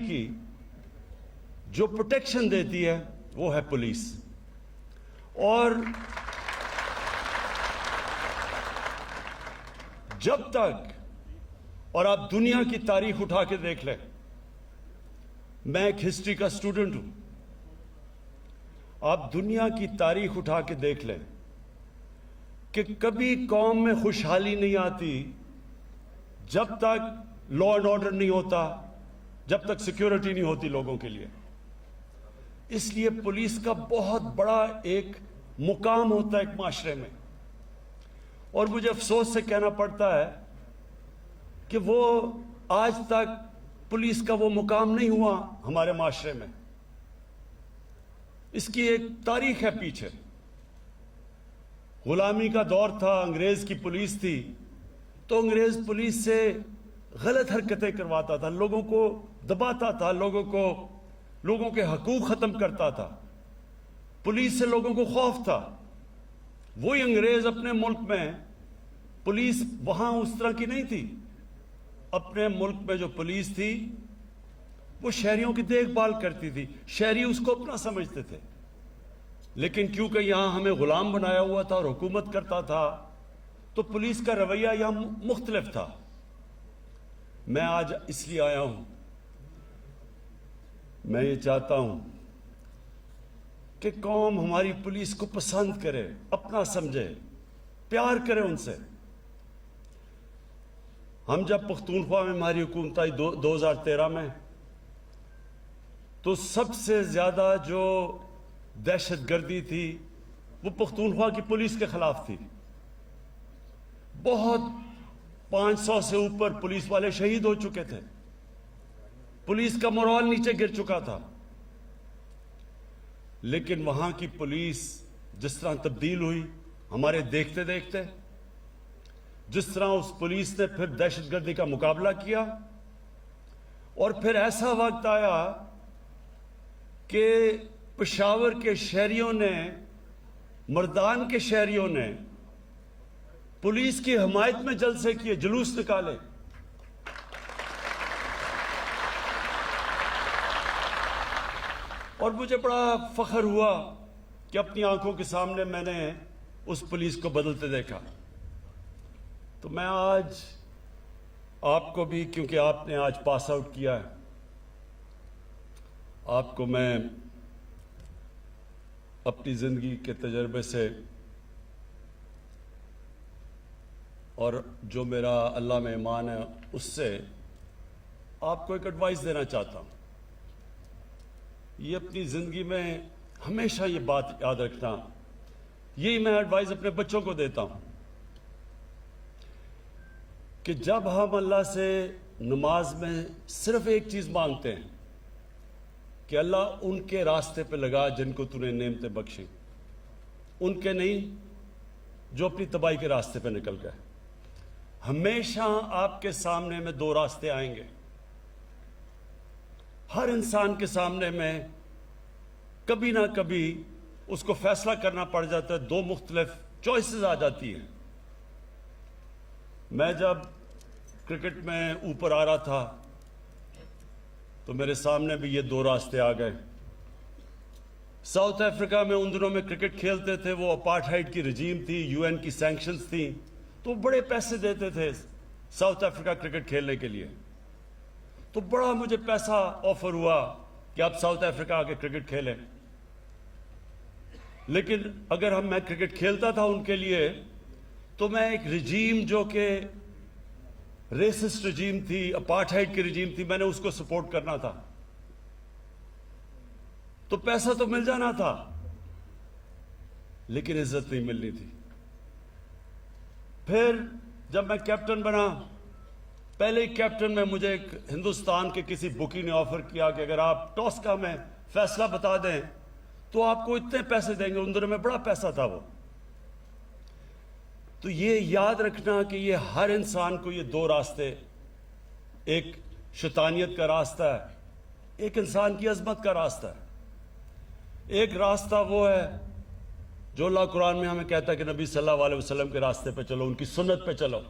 کی جو پروٹیکشن دیتی ہے وہ ہے پولیس. اور جب تک، اور آپ دنیا کی تاریخ اٹھا کے دیکھ لیں، میں ایک ہسٹری کا اسٹوڈنٹ ہوں، آپ دنیا کی تاریخ اٹھا کے دیکھ لیں کہ کبھی قوم میں خوشحالی نہیں آتی جب تک لا اینڈ آرڈر نہیں ہوتا، جب تک سیکیورٹی نہیں ہوتی لوگوں کے لیے. اس لیے پولیس کا بہت بڑا ایک مقام ہوتا ہے ایک معاشرے میں. اور مجھے افسوس سے کہنا پڑتا ہے کہ وہ آج تک پولیس کا وہ مقام نہیں ہوا ہمارے معاشرے میں. اس کی ایک تاریخ ہے پیچھے. غلامی کا دور تھا، انگریز کی پولیس تھی، تو انگریز پولیس سے غلط حرکتیں کرواتا تھا، لوگوں کو دباتا تھا، لوگوں کے حقوق ختم کرتا تھا. پولیس سے لوگوں کو خوف تھا. وہی انگریز اپنے ملک میں، پولیس وہاں اس طرح کی نہیں تھی. اپنے ملک میں جو پولیس تھی وہ شہریوں کی دیکھ بھال کرتی تھی، شہری اس کو اپنا سمجھتے تھے. لیکن کیونکہ یہاں ہمیں غلام بنایا ہوا تھا اور حکومت کرتا تھا، تو پولیس کا رویہ یہاں مختلف تھا. میں آج اس لیے آیا ہوں، میں یہ چاہتا ہوں کہ قوم ہماری پولیس کو پسند کرے، اپنا سمجھے، پیار کرے ان سے. ہم جب پختونخوا میں ہماری حکومت آئی 2013 میں، تو سب سے زیادہ جو دہشت گردی تھی وہ پختونخوا کی پولیس کے خلاف تھی. بہت 500 سے اوپر پولیس والے شہید ہو چکے تھے، پولیس کا مورال نیچے گر چکا تھا. لیکن وہاں کی پولیس جس طرح تبدیل ہوئی ہمارے دیکھتے دیکھتے، جس طرح اس پولیس نے پھر دہشت گردی کا مقابلہ کیا، اور پھر ایسا وقت آیا کہ پشاور کے شہریوں نے، مردان کے شہریوں نے پولیس کی حمایت میں جلسے کیے، جلوس نکالے. اور مجھے بڑا فخر ہوا کہ اپنی آنکھوں کے سامنے میں نے اس پولیس کو بدلتے دیکھا. تو میں آج آپ کو بھی، کیونکہ آپ نے آج پاس آؤٹ کیا ہے، آپ کو میں اپنی زندگی کے تجربے سے اور جو میرا اللہ میں ایمان ہے اس سے آپ کو ایک ایڈوائس دینا چاہتا ہوں. یہ اپنی زندگی میں ہمیشہ یہ بات یاد رکھنا، یہی میں ایڈوائس اپنے بچوں کو دیتا ہوں کہ جب ہم اللہ سے نماز میں صرف ایک چیز مانگتے ہیں کہ اللہ ان کے راستے پہ لگا جن کو تو نے نعمتیں بخشیں، ان کے نہیں جو اپنی تباہی کے راستے پہ نکل گئے. ہمیشہ آپ کے سامنے میں دو راستے آئیں گے. ہر انسان کے سامنے میں کبھی نہ کبھی اس کو فیصلہ کرنا پڑ جاتا ہے، دو مختلف چوائسز آ جاتی ہیں. میں جب کرکٹ میں اوپر آ رہا تھا تو میرے سامنے بھی یہ دو راستے آ گئے. ساؤتھ افریقہ میں ان دنوں میں کرکٹ کھیلتے تھے، وہ اپارٹھائڈ کی رجیم تھی، یو این کی سینکشنز تھیں، تو بڑے پیسے دیتے تھے ساؤتھ افریقہ کرکٹ کھیلنے کے لیے. تو بڑا مجھے پیسہ آفر ہوا کہ آپ ساؤتھ افریقہ آ کے کرکٹ کھیلیں. لیکن اگر میں کرکٹ کھیلتا تھا ان کے لیے تو میں ایک رجیم جو کہ ریسسٹ رجیم تھی، اپارٹھائڈ کی رجیم تھی، میں نے اس کو سپورٹ کرنا تھا. تو پیسہ تو مل جانا تھا لیکن عزت نہیں ملنی تھی. پھر جب میں کیپٹن بنا، پہلے ہی کیپٹن میں مجھے ایک ہندوستان کے کسی بکی نے آفر کیا کہ اگر آپ ٹاس کا میں فیصلہ بتا دیں تو آپ کو اتنے پیسے دیں گے. ان دنوں میں بڑا پیسہ تھا وہ. تو یہ یاد رکھنا کہ یہ ہر انسان کو یہ دو راستے، ایک شیطانیت کا راستہ ہے، ایک انسان کی عظمت کا راستہ ہے. ایک راستہ وہ ہے جو اللہ قرآن میں ہمیں کہتا ہے کہ نبی صلی اللہ علیہ وسلم کے راستے پہ چلو، ان کی سنت پہ چلو.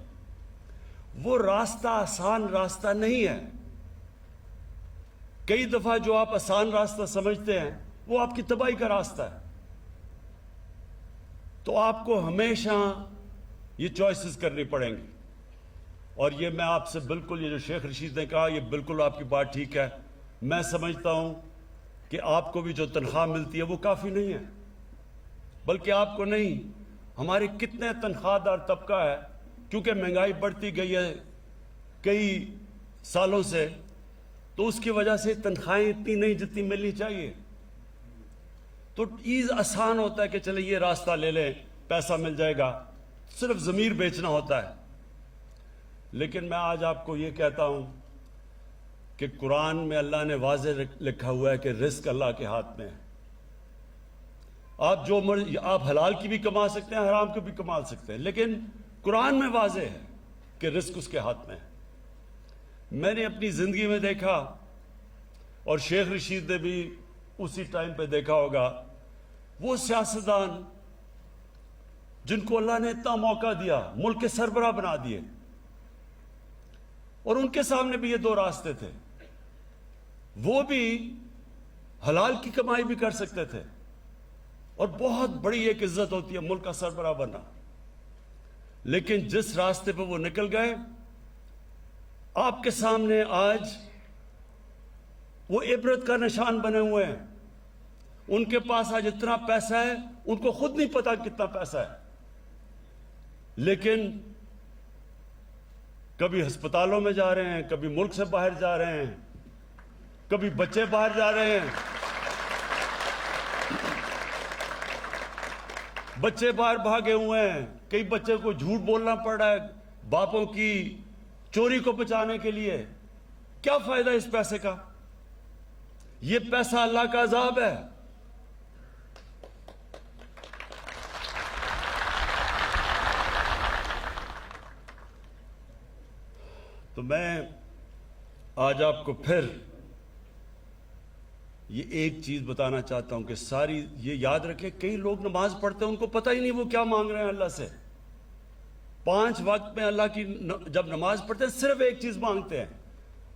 وہ راستہ آسان راستہ نہیں ہے. کئی دفعہ جو آپ آسان راستہ سمجھتے ہیں وہ آپ کی تباہی کا راستہ ہے. تو آپ کو ہمیشہ یہ چوائسز کرنی پڑیں گی. اور یہ میں آپ سے بالکل، یہ جو شیخ رشید نے کہا، یہ بالکل آپ کی بات ٹھیک ہے. میں سمجھتا ہوں کہ آپ کو بھی جو تنخواہ ملتی ہے وہ کافی نہیں ہے، بلکہ آپ کو نہیں، ہمارے کتنے تنخواہ دار طبقہ ہے، کیونکہ مہنگائی بڑھتی گئی ہے کئی سالوں سے، تو اس کی وجہ سے تنخواہیں اتنی نہیں جتنی ملنی چاہیے. تو ایز آسان ہوتا ہے کہ چلے یہ راستہ لے لیں، پیسہ مل جائے گا، صرف ضمیر بیچنا ہوتا ہے. لیکن میں آج آپ کو یہ کہتا ہوں کہ قرآن میں اللہ نے واضح لکھا ہوا ہے کہ رزق اللہ کے ہاتھ میں ہے. آپ جو آپ حلال کی بھی کما سکتے ہیں، حرام کی بھی کما سکتے ہیں، لیکن قرآن میں واضح ہے کہ رزق اس کے ہاتھ میں ہے. میں نے اپنی زندگی میں دیکھا، اور شیخ رشید نے بھی اسی ٹائم پہ دیکھا ہوگا، وہ سیاستدان جن کو اللہ نے اتنا موقع دیا، ملک کے سربراہ بنا دیے، اور ان کے سامنے بھی یہ دو راستے تھے. وہ بھی حلال کی کمائی بھی کر سکتے تھے، اور بہت بڑی ایک عزت ہوتی ہے ملک کا سربراہ بننا. لیکن جس راستے پہ وہ نکل گئے، آپ کے سامنے آج وہ عبرت کا نشان بنے ہوئے ہیں. ان کے پاس آج اتنا پیسہ ہے، ان کو خود نہیں پتا کتنا پیسہ ہے، لیکن کبھی ہسپتالوں میں جا رہے ہیں، کبھی ملک سے باہر جا رہے ہیں، کبھی بچے باہر جا رہے ہیں، بچے باہر بھاگے ہوئے ہیں. کئی بچے کو جھوٹ بولنا پڑ رہا ہے باپوں کی چوری کو بچانے کے لیے. کیا فائدہ اس پیسے کا؟ یہ پیسہ اللہ کا عذاب ہے. تو میں آج آپ کو پھر یہ ایک چیز بتانا چاہتا ہوں کہ ساری یہ یاد رکھیں، کئی لوگ نماز پڑھتے ہیں، ان کو پتہ ہی نہیں وہ کیا مانگ رہے ہیں اللہ سے. 5 وقت میں اللہ کی جب نماز پڑھتے ہیں صرف ایک چیز مانگتے ہیں،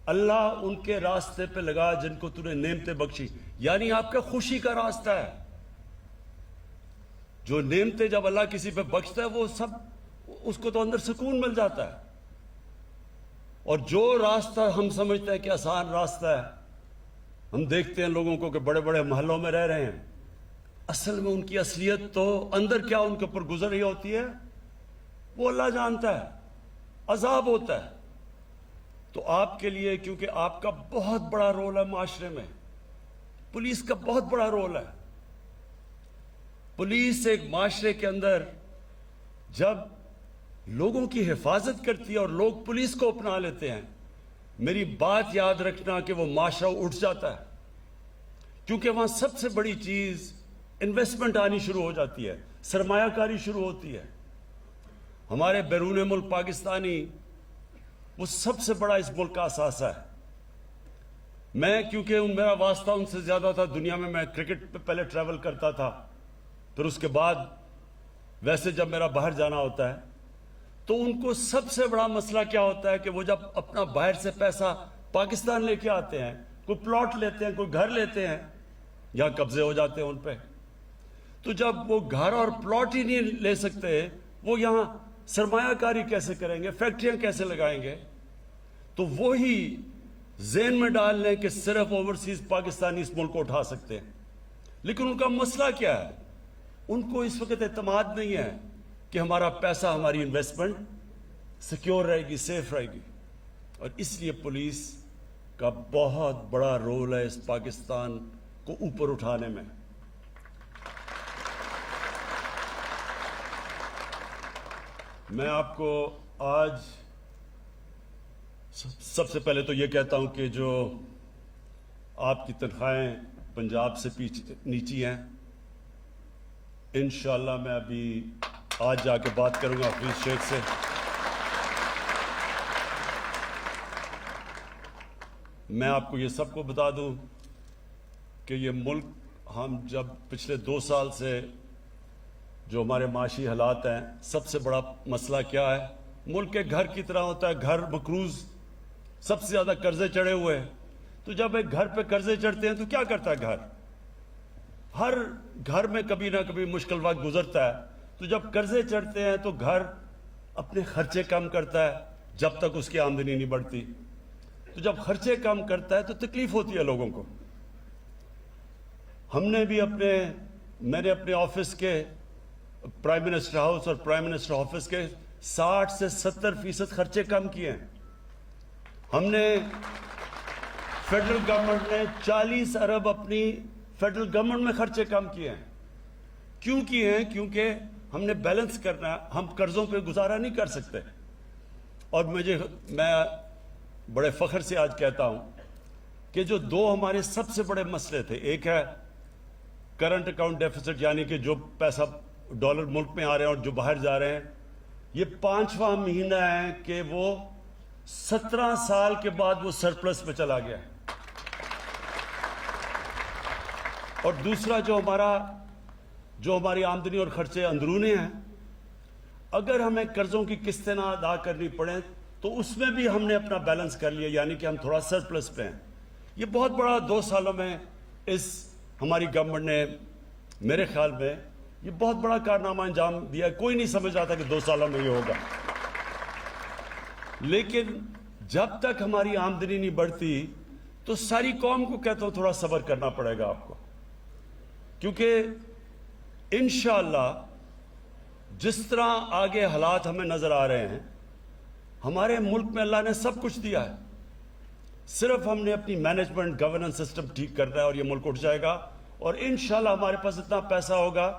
اللہ ان کے راستے پہ لگا جن کو تو نے نعمتیں بخشی. یعنی آپ کا خوشی کا راستہ ہے. جو نعمتیں جب اللہ کسی پہ بخشتا ہے، وہ سب اس کو تو اندر سکون مل جاتا ہے. اور جو راستہ ہم سمجھتے ہیں کہ آسان راستہ ہے، ہم دیکھتے ہیں لوگوں کو کہ بڑے بڑے محلوں میں رہ رہے ہیں، اصل میں ان کی اصلیت تو اندر کیا ان کے اوپر گزر رہی ہوتی ہے وہ اللہ جانتا ہے. عذاب ہوتا ہے. تو آپ کے لیے، کیونکہ آپ کا بہت بڑا رول ہے معاشرے میں، پولیس کا بہت بڑا رول ہے. پولیس ایک معاشرے کے اندر جب لوگوں کی حفاظت کرتی ہے اور لوگ پولیس کو اپنا لیتے ہیں، میری بات یاد رکھنا کہ وہ معاشرہ اٹھ جاتا ہے. کیونکہ وہاں سب سے بڑی چیز انویسٹمنٹ آنی شروع ہو جاتی ہے، سرمایہ کاری شروع ہوتی ہے. ہمارے بیرون ملک پاکستانی وہ سب سے بڑا اس ملک کا اثاثہ ہے. میں کیونکہ میرا واسطہ ان سے زیادہ تھا دنیا میں کرکٹ پہ پہلے ٹریول کرتا تھا، پھر اس کے بعد ویسے جب میرا باہر جانا ہوتا ہے تو ان کو سب سے بڑا مسئلہ کیا ہوتا ہے کہ وہ جب اپنا باہر سے پیسہ پاکستان لے کے آتے ہیں، کوئی پلاٹ لیتے ہیں، کوئی گھر لیتے ہیں، یہاں قبضے ہو جاتے ہیں ان پہ. تو جب وہ گھر اور پلاٹ ہی نہیں لے سکتے، وہ یہاں سرمایہ کاری کیسے کریں گے، فیکٹریاں کیسے لگائیں گے؟ تو وہی ذہن میں ڈال لیں کہ صرف اوورسیز پاکستانی اس ملک کو اٹھا سکتے ہیں. لیکن ان کا مسئلہ کیا ہے؟ ان کو اس وقت اعتماد نہیں ہے کہ ہمارا پیسہ، ہماری انویسٹمنٹ سیکیور رہے گی، سیف رہے گی. اور اس لیے پولیس کا بہت بڑا رول ہے اس پاکستان کو اوپر اٹھانے میں. میں آپ کو آج سب سے پہلے تو یہ کہتا ہوں کہ جو آپ کی تنخواہیں پنجاب سے نیچی ہیں، انشاءاللہ میں ابھی آج جا کے بات کروں گا حفیظ شیخ سے. میں آپ کو یہ سب کو بتا دوں کہ یہ ملک، ہم جب پچھلے 2 سال سے جو ہمارے معاشی حالات ہیں، سب سے بڑا مسئلہ کیا ہے؟ ملک کے گھر کی طرح ہوتا ہے، گھر مقروض، سب سے زیادہ قرضے چڑھے ہوئے ہیں. تو جب ایک گھر پہ قرضے چڑھتے ہیں تو کیا کرتا ہے گھر؟ ہر گھر میں کبھی نہ کبھی مشکل وقت گزرتا ہے. تو جب قرضے چڑھتے ہیں تو گھر اپنے خرچے کم کرتا ہے جب تک اس کی آمدنی نہیں بڑھتی. تو جب خرچے کم کرتا ہے تو تکلیف ہوتی ہے لوگوں کو. ہم نے بھی میں نے اپنے آفس کے پرائم منسٹر ہاؤس اور پرائم منسٹر آفس کے 60 سے 70% خرچے کم کیے ہیں. ہم نے فیڈرل گورنمنٹ نے 40 ارب اپنی فیڈرل گورنمنٹ میں خرچے کم کیے ہیں. کیوں کیے ہیں؟ کیونکہ ہم نے بیلنس کرنا ہے. ہم قرضوں پہ گزارا نہیں کر سکتے. اور میں بڑے فخر سے آج کہتا ہوں کہ جو دو ہمارے سب سے بڑے مسئلے تھے، ایک ہے کرنٹ اکاؤنٹ ڈیفیسٹ، یعنی کہ جو پیسہ ڈالر ملک میں آ رہے ہیں اور جو باہر جا رہے ہیں، یہ 5واں مہینہ ہے کہ وہ 17 سال کے بعد وہ سرپلس میں چلا گیا ہے. اور دوسرا جو ہماری آمدنی اور خرچے اندرونے ہیں، اگر ہمیں قرضوں کی قسطیں نہ ادا کرنی پڑیں تو اس میں بھی ہم نے اپنا بیلنس کر لیا، یعنی کہ ہم تھوڑا سرپلس پہ ہیں. یہ بہت بڑا 2 سالوں میں ہماری گورنمنٹ نے، میرے خیال میں یہ بہت بڑا کارنامہ انجام دیا. کوئی نہیں سمجھ رہا تھا کہ 2 سالوں میں یہ ہوگا. لیکن جب تک ہماری آمدنی نہیں بڑھتی تو ساری قوم کو کہتا ہوں تھوڑا صبر کرنا پڑے گا آپ کو، کیونکہ انشاءاللہ جس طرح آگے حالات ہمیں نظر آ رہے ہیں، ہمارے ملک میں اللہ نے سب کچھ دیا ہے. صرف ہم نے اپنی مینجمنٹ گورننس سسٹم ٹھیک کرنا ہے اور یہ ملک اٹھ جائے گا. اور انشاءاللہ ہمارے پاس اتنا پیسہ ہوگا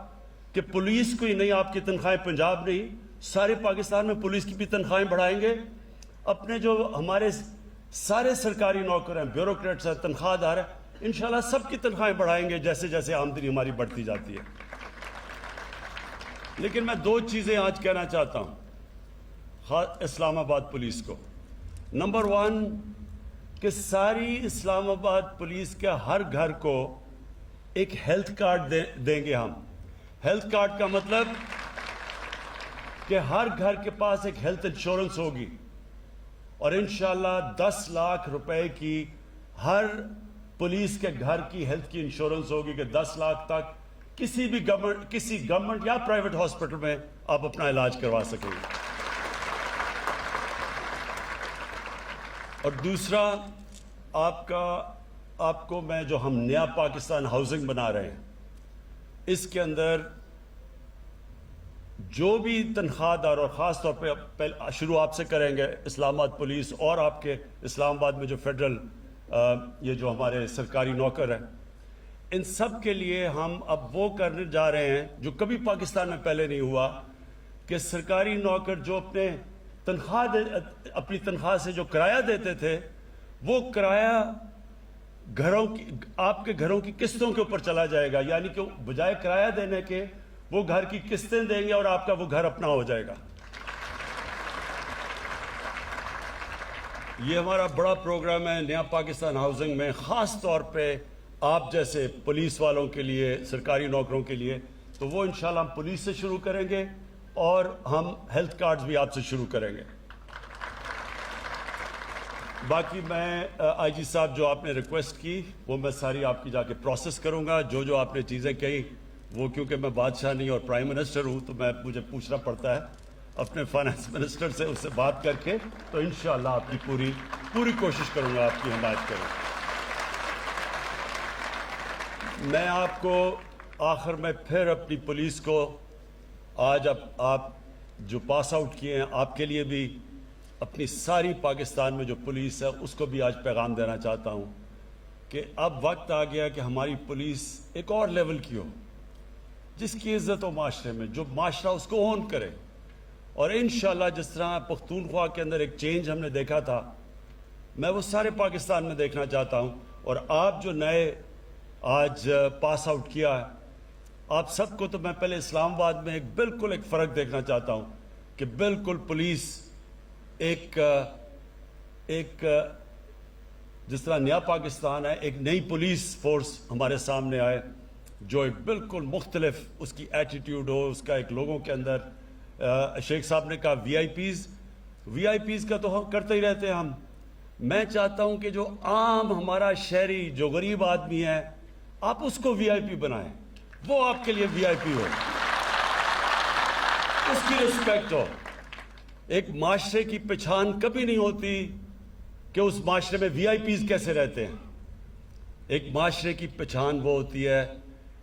کہ پولیس کو ہی نہیں، آپ کی تنخواہیں پنجاب نہیں، سارے پاکستان میں پولیس کی بھی تنخواہیں بڑھائیں گے. اپنے جو ہمارے سارے سرکاری نوکر ہیں، بیوروکریٹس ہیں، تنخواہ دار ہیں، انشاءاللہ سب کی تنخواہیں بڑھائیں گے جیسے جیسے آمدنی ہماری بڑھتی جاتی ہے. لیکن میں 2 چیزیں آج کہنا چاہتا ہوں اسلام آباد پولیس کو. نمبر 1 کہ ساری اسلام آباد پولیس کے ہر گھر کو ایک ہیلتھ کارڈ دیں گے ہم. ہیلتھ کارڈ کا مطلب کہ ہر گھر کے پاس ایک ہیلتھ انشورنس ہوگی، اور انشاءاللہ 10 لاکھ روپے کی ہر پولیس کے گھر کی ہیلتھ کی انشورنس ہوگی کہ 10 لاکھ تک کسی گورنمنٹ یا پرائیویٹ ہاسپٹل میں آپ اپنا علاج کروا سکیں گے. اور دوسرا آپ کو میں جو ہم نیا پاکستان ہاؤسنگ بنا رہے ہیں، اس کے اندر جو بھی تنخواہ دار، اور خاص طور پہ شروع آپ سے کریں گے، اسلام آباد پولیس اور آپ کے اسلام آباد میں جو فیڈرل یہ جو ہمارے سرکاری نوکر ہیں، ان سب کے لیے ہم اب وہ کرنے جا رہے ہیں جو کبھی پاکستان میں پہلے نہیں ہوا، کہ سرکاری نوکر جو اپنی تنخواہ سے جو کرایہ دیتے تھے، وہ کرایہ آپ کے گھروں کی قسطوں کے اوپر چلا جائے گا. یعنی کہ بجائے کرایہ دینے کے وہ گھر کی قسطیں دیں گے اور آپ کا وہ گھر اپنا ہو جائے گا. یہ ہمارا بڑا پروگرام ہے نیا پاکستان ہاؤسنگ میں، خاص طور پہ آپ جیسے پولیس والوں کے لیے، سرکاری نوکروں کے لیے. تو وہ انشاءاللہ ہم پولیس سے شروع کریں گے اور ہم ہیلتھ کارڈز بھی آپ سے شروع کریں گے. باقی میں آئی جی صاحب جو آپ نے ریکویسٹ کی وہ میں ساری آپ کی جا کے پروسیس کروں گا. جو آپ نے چیزیں کہی وہ، کیونکہ میں بادشاہ نہیں اور پرائم منسٹر ہوں، تو مجھے پوچھنا پڑتا ہے اپنے فائنانس منسٹر سے، اس سے بات کر کے. تو انشاءاللہ آپ کی پوری کوشش کروں گا آپ کی حمایت کروں. میں آپ کو آخر میں پھر اپنی پولیس کو، آج آپ جو پاس آؤٹ کیے ہیں، آپ کے لیے بھی، اپنی ساری پاکستان میں جو پولیس ہے اس کو بھی آج پیغام دینا چاہتا ہوں کہ اب وقت آ گیا کہ ہماری پولیس ایک اور لیول کی ہو، جس کی عزت ہو معاشرے میں، جو معاشرہ اس کو اون کرے. اور انشاءاللہ جس طرح پختونخوا کے اندر ایک چینج ہم نے دیکھا تھا، میں وہ سارے پاکستان میں دیکھنا چاہتا ہوں. اور آپ جو نئے آج پاس آؤٹ کیا ہے، آپ سب کو تو میں پہلے اسلام آباد میں بالکل ایک فرق دیکھنا چاہتا ہوں کہ بالکل پولیس ایک جس طرح نیا پاکستان ہے، ایک نئی پولیس فورس ہمارے سامنے آئے جو ایک بالکل مختلف اس کی ایٹیٹیوڈ ہو، اس کا ایک لوگوں کے اندر. شیخ صاحب نے کہا وی آئی پیز کا تو ہم کرتے ہی رہتے ہیں ہم، میں چاہتا ہوں کہ جو عام ہمارا شہری جو غریب آدمی ہے آپ اس کو وی آئی پی بنائیں, وہ آپ کے لیے وی آئی پی ہو, اس کی رسپیکٹ ہو. ایک معاشرے کی پہچان کبھی نہیں ہوتی کہ اس معاشرے میں وی آئی پیز کیسے رہتے ہیں. ایک معاشرے کی پہچان وہ ہوتی ہے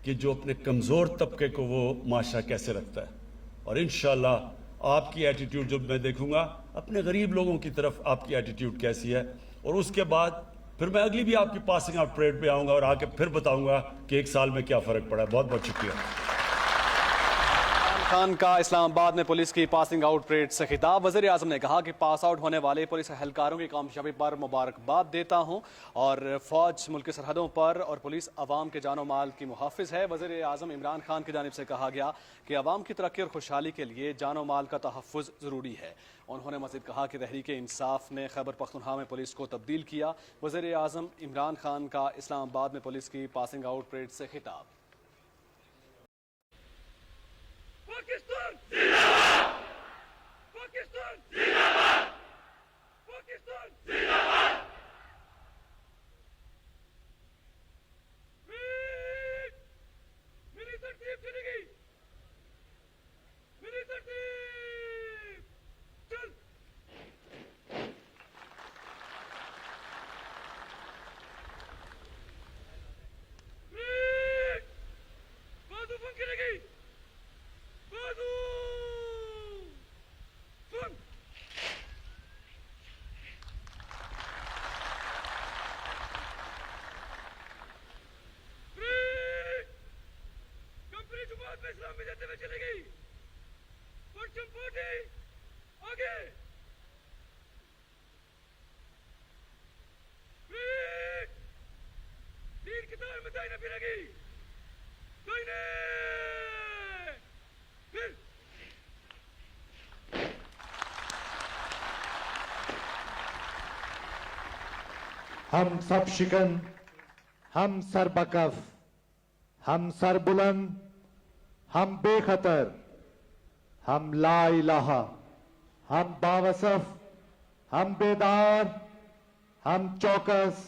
کہ جو اپنے کمزور طبقے کو وہ معاشرہ کیسے رکھتا ہے. اور انشاءاللہ آپ کی ایٹیٹیوڈ جب میں دیکھوں گا اپنے غریب لوگوں کی طرف آپ کی ایٹیٹیوڈ کیسی ہے, اور اس کے بعد پھر میں اگلی بھی آپ کی پاسنگ آؤٹ پریڈ پہ آؤں گا اور آ کے پھر بتاؤں گا کہ ایک سال میں کیا فرق پڑا ہے. بہت بہت شکریہ. خان کا اسلام آباد میں پولیس کی پاسنگ آؤٹ پریڈ سے خطاب. وزیر اعظم نے کہا کہ پاس آؤٹ ہونے والے پولیس اہلکاروں کی کامیابی پر مبارکباد دیتا ہوں, اور فوج ملک کی سرحدوں پر اور پولیس عوام کے جان و مال کی محافظ ہے. وزیر اعظم عمران خان کی جانب سے کہا گیا کہ عوام کی ترقی اور خوشحالی کے لیے جان و مال کا تحفظ ضروری ہے. انہوں نے مزید کہا کہ تحریک انصاف نے خیبر پختونخوا میں پولیس کو تبدیل کیا. وزیر اعظم عمران خان کا اسلام آباد میں پولیس کی پاسنگ آؤٹ پریڈ سے خطاب. پاکستان زندہ باد, پاکستان زندہ باد, پاکستان زندہ باد. میری ترتیب چلے گی, میری ترتیب چل. بازو فن کرے گی, بازو فن. کمپنی جماعت میں اسلام میں جاتے ہوئے چلے گئی. پرچم پارٹی آگے. تیر کی تار میں دائیں نہ پھرے گی, دائیں پھر. ہم سب شکن, ہم سر بکف, ہم سر بلند, ہم بے خطر, ہم لا الہ, ہم باوصف, ہم بیدار, ہم چوکس,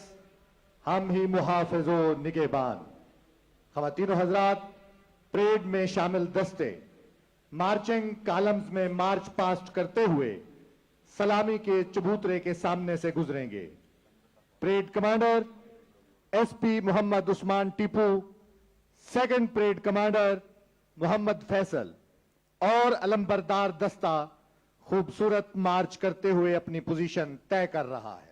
ہم ہی محافظ و نگہبان. خواتین و حضرات, پریڈ میں شامل دستے مارچنگ کالمز میں مارچ پاسٹ کرتے ہوئے سلامی کے چبوترے کے سامنے سے گزریں گے. Parade commander S P Muhammad Usman Tipu, second parade commander محمد فیصل اور علمبردار دستہ خوبصورت مارچ کرتے ہوئے اپنی پوزیشن طے کر رہا ہے.